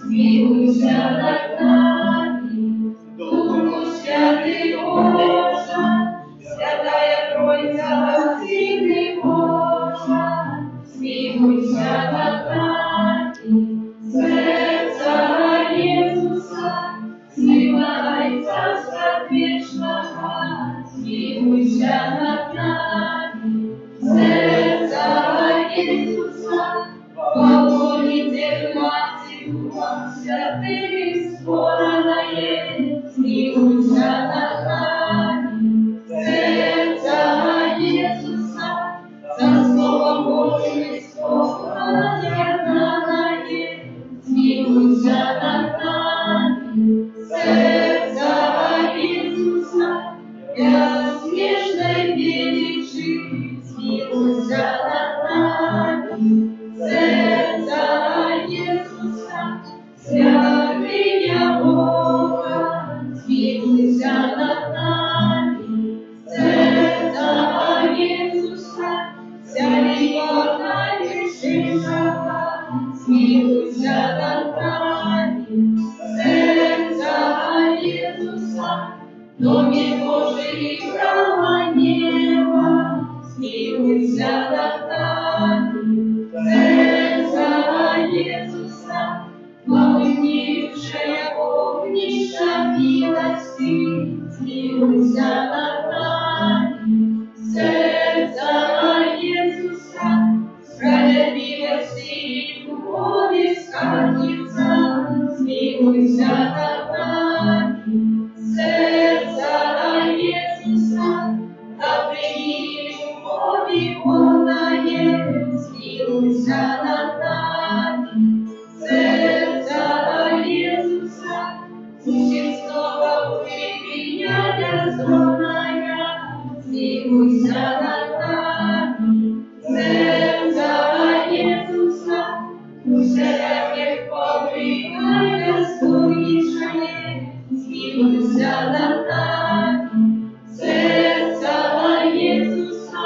Смилуйся над нами, Духу Святый Боже, Святая Троица, Сильный Боже, смилуйся над нами, сердца Иисуса, сливай Царства Вечного, смилуйся над нами, сердца Иисуса, помолите Мать Духом Святым, скорое, смилуйся над нами, сердца Иисуса, за Словом Божьим исполненное, смилуйся над нами, сердца Иисуса, безмежной величи, смилуйся над нами, сердца Иисуса. змилуйся над нами, серця Ісуса, усіх знову прийняття здоров'я, змилуйся над нами, серця Ісуса, усередних поврігання сповіщає, змилуйся над нами, серця Ісуса,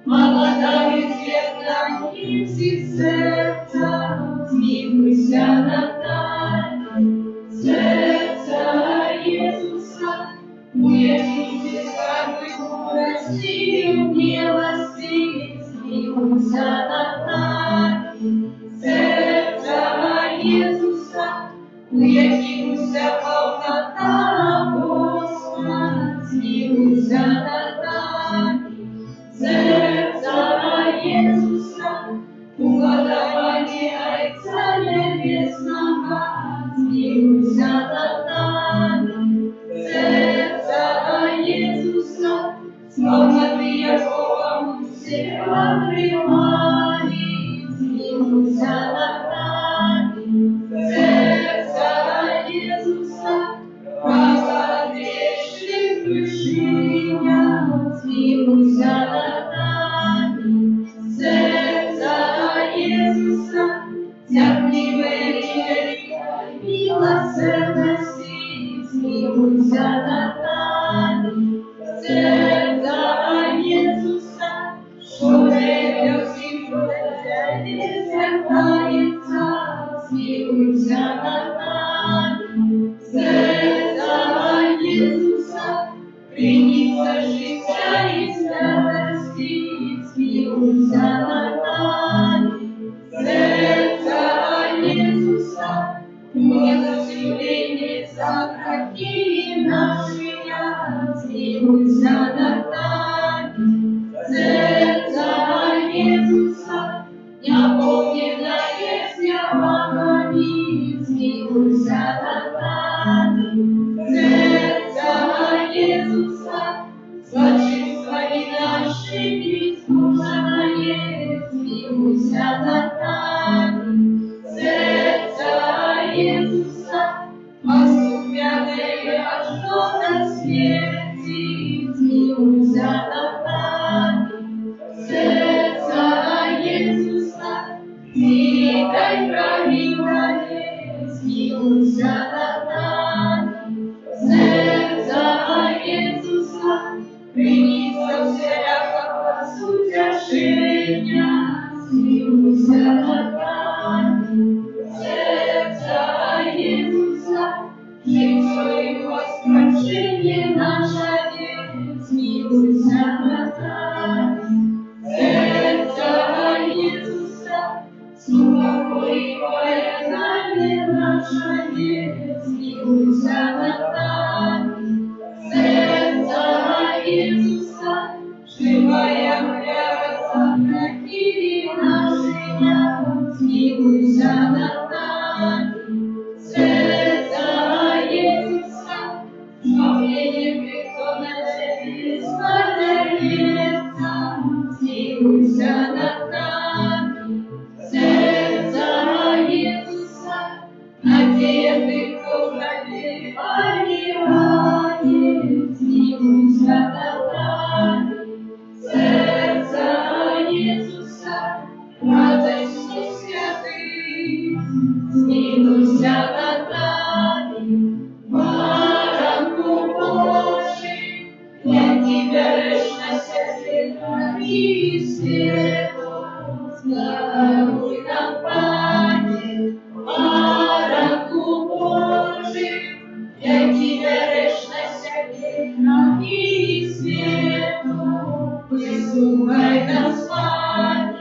молода і світла і всіх серця, змилуйся над нами, серця Ісуса, у якій скарби мудрості, милості, змилуйся над нами, серця Ісуса, у якій уся повнота Божа, змилуйся над нами, серця Ісуса, угодовані Отця Небесного, змилуйся над нами, серця Ісуса, славноти якого всіма примані, змилуйся над нами, серця Ісуса, праведніших рішення, змилуйся над нами, серця Ісуса, тягніве і милосердності, змилуйся над нами, серця Ісуса, що для всіх не звертається, змилуйся над нами, серця Ісуса, приніс життя і святості, змилуйся над нами, серця Ісуса, милосердні за гріхи наші, змилуйся над нами, серця Ісуса, наповнена пісня вогні, змилуйся над нами, серця Ісуса, злочинствами нашими скушене, змилуйся над нами, серця Ісуса, осум'яне аж до смерті, змилуйся над нами, серця Ісуса, вітай правильне, змилуйся над нами, серця Ісуса, приніс всякого сутяження, змилуйся над нами, серця Ісуса, життєвого спасіння наше, змилуйся над нами, серця Ісуса, слуховує нами наше, змилуйся над нами, серця Ісуса, живая гряза грехи наші, змилуйся над нами, серця Ісуса, змовлення виконане здається, змилуйся над нами, серця Ісуса, надія виконане обіграє, змилуйся над нами, серця Ісуса, радості святих, змилуйся над нами, Баранку Божий, який береш на себе гріхи світу, змилуй нам, Пане, Баранку Божий, який береш на себе гріхи світу, вислухай нас, Пане,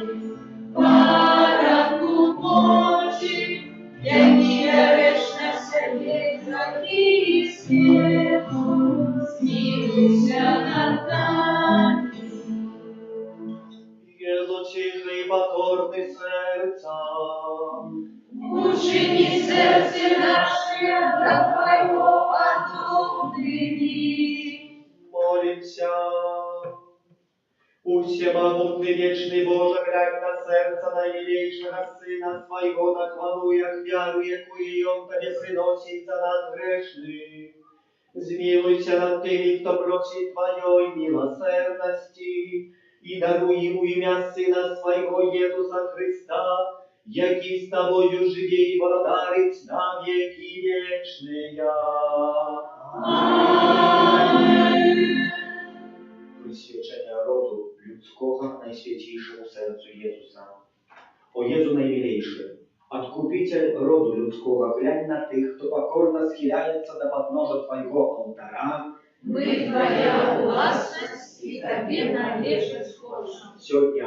Баранку Божий, який береш на себе гріхи світу, змилуйся над нами. Jezu cichny i pokorny serca, Учини сердце наше до Твоего подобными. молимся. У Всемогутный вечный Боже, глянь на сердце наимилейшего Сына Своего, на хвалу и ахвяру, якую Он Тебе приносит за нас грешных. Змилуйся над теми, кто просит Твоей милосердности, и даруй Ему имя Сына Своего Иисуса Христа, який с Тобою живе и владарит на веки вечные. Присвячення роду людського найсвятейшему серцу Єсуса. О Єзу наймилейший, Откупитель роду людського, глянь на тих, хто покорно схиляється до подножа Твоего алтара. Мы Твоя власність і Тобі належить схожа. Сьогодні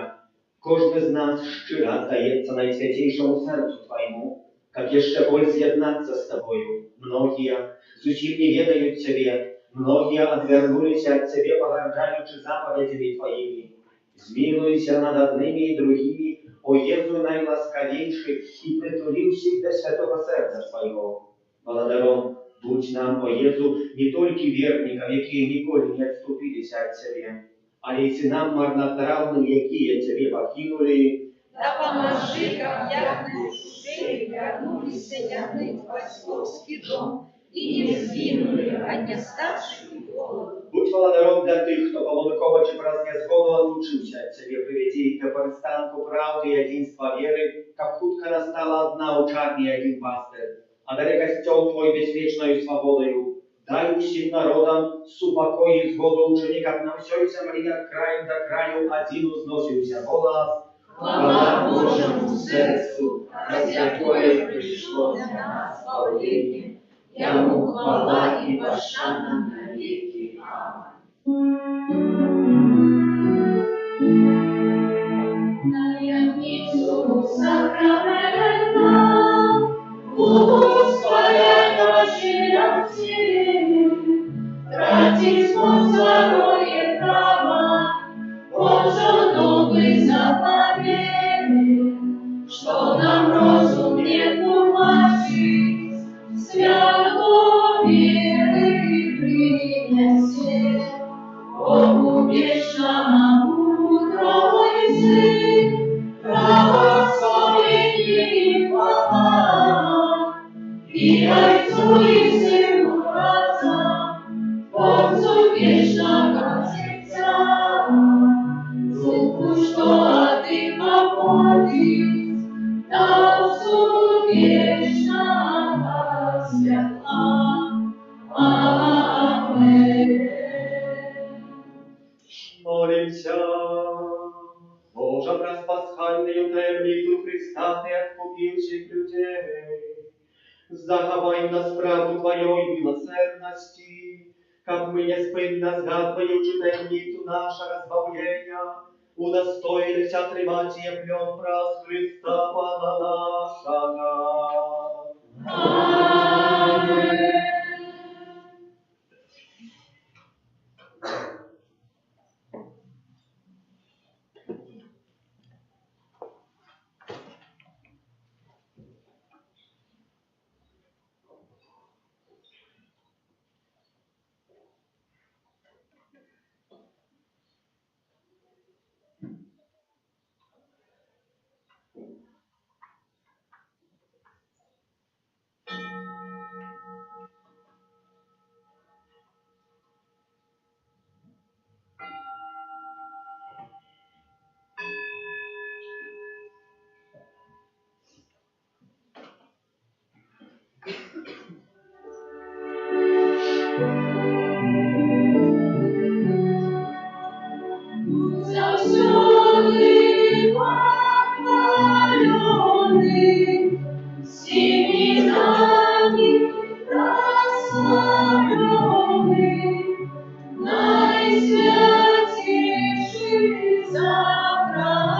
кожен з нас щиро отдається найсвятейшему серцу Твоему, как еще боль з'єднаться с Тобою. Многие зусім не ведают Тебе, многие отвернулись от Тебе, погордаючи заповедями Твоими. Змилуйся над одними и другими, о Єзу найласкавейший, и притули всіх до святого сердца Твоего. Благодаром будь нам, о Єзу, не только верникам, які ніколи не отступились от Тебе, але й синам марнотравным, які Тебе покинули. Да поможи, как явные шеи вернулись яны в отцовский дом и не сгинули от неставших голоду. Будь благодаром для тих, хто по чи раз незгоду отлучився от Тебе, приведи їх до перестанку правди и единства веры, как хутко настала одна учарня и один пастырь. Одари костел Твой беспечною свободою, дай всем народам супокой и сгоду учени, как на всей земле от краю до краю один узносился голос. Хвала Божьему сердцу, ради якое пришло для нас спасение, Ему хвала и пошана навеки. Таємницю сакрамента, Господа нашего всеми, тратить свое право, Боже новый заповедь, что нам розум не тумачить, свято веры принесе, Богу вечному Троицы, благословение и хвала, и Отцу и Сыну Отца, Отцу вечного Отца, Духу, что от их походит, Отцу вечного светла. Аминь. Молимся. Боже, праспасхальную таємницю Христа Ты откупивших людей, заховай нас правду Твоей милосердности, как мы неспынно сгадываючи таємницю нашего избавления, удостоились отрывать плен праз Христа Пана нашего. Аминь. Завсёды похвалённый, всеми нами прославлённый, наисвятейший сакрамент.